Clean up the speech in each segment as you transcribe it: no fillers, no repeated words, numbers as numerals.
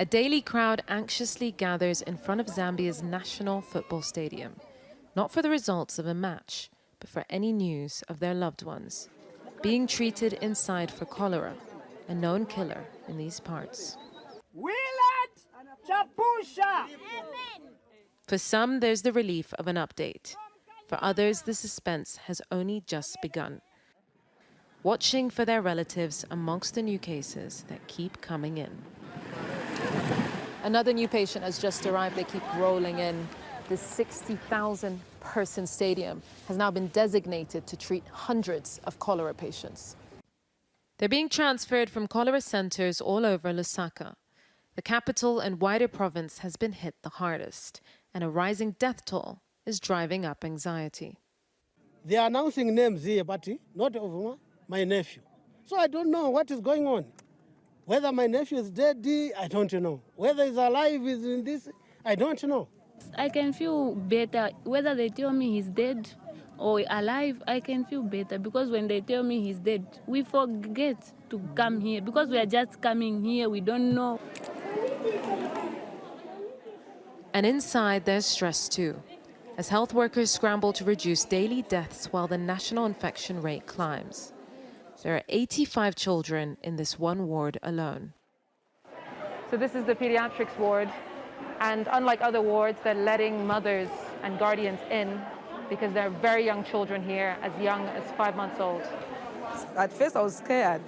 A daily crowd anxiously gathers in front of Zambia's national football stadium, not for the results of a match, but for any news of their loved ones being treated inside for cholera, a known killer in these parts. For some, there's the relief of an update. For others, the suspense has only just begun, watching for their relatives amongst the new cases that keep coming in. Another new patient has just arrived. They keep rolling in. This 60,000 person stadium has now been designated to treat hundreds of cholera patients. They're being transferred from cholera centers all over Lusaka. The capital and wider province has been hit the hardest, and a rising death toll is driving up anxiety. They are announcing names here, but not of my nephew. So I don't know what is going on. Whether my nephew is dead, I don't know. Whether he's alive, is in this, I don't know. I can feel better. Whether they tell me he's dead or alive, I can feel better, because when they tell me he's dead, we forget to come here, because we are just coming here, we don't know. And inside, there's stress too, as health workers scramble to reduce daily deaths while the national infection rate climbs. There are 85 children in this one ward alone. So this is the pediatrics ward. And unlike other wards, they're letting mothers and guardians in because there are very young children here, as young as 5 months old. At first, I was scared.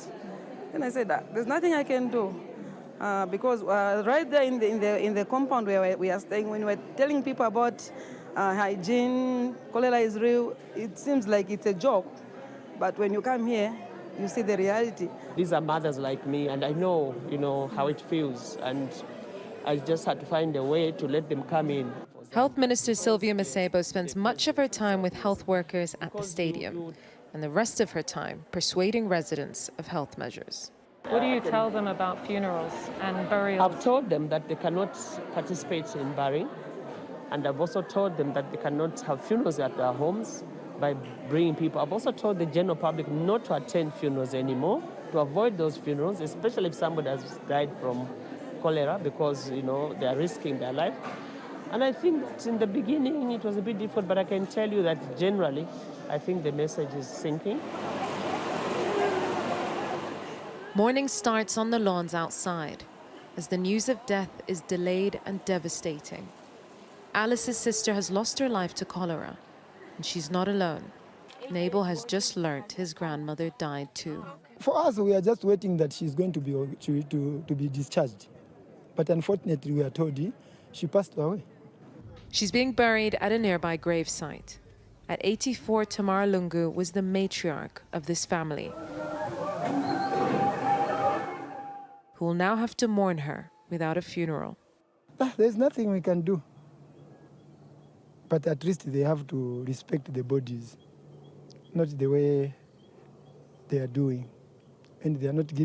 And I said, there's nothing I can do. Because right there in the compound where we are staying, when we're telling people about hygiene, cholera is real, it seems like it's a joke. But when you come here, you see the reality. These are mothers like me, and I know, how it feels. And I just had to find a way to let them come in. Health Minister Sylvia Masebo spends much of her time with health workers at the stadium, and the rest of her time persuading residents of health measures. What do you tell them about funerals and burials? I've told them that they cannot participate in burying, and I've also told them that they cannot have funerals at their homes by bringing people. I've also told the general public not to attend funerals anymore, to avoid those funerals, especially if somebody has died from cholera, because they are risking their life. And I think that in the beginning it was a bit difficult, but I can tell you that generally I think the message is sinking. Morning starts on the lawns outside as the news of death is delayed and devastating. Alice's sister has lost her life to cholera, and she's not alone. Nabel has just learnt his grandmother died too. For us, we are just waiting that she's going to be discharged. But unfortunately, we are told she passed away. She's being buried at a nearby gravesite. At 84, Tamara Lungu was the matriarch of this family, who will now have to mourn her without a funeral. There's nothing we can do. But at least they have to respect the bodies, not the way they are doing. And they are not giving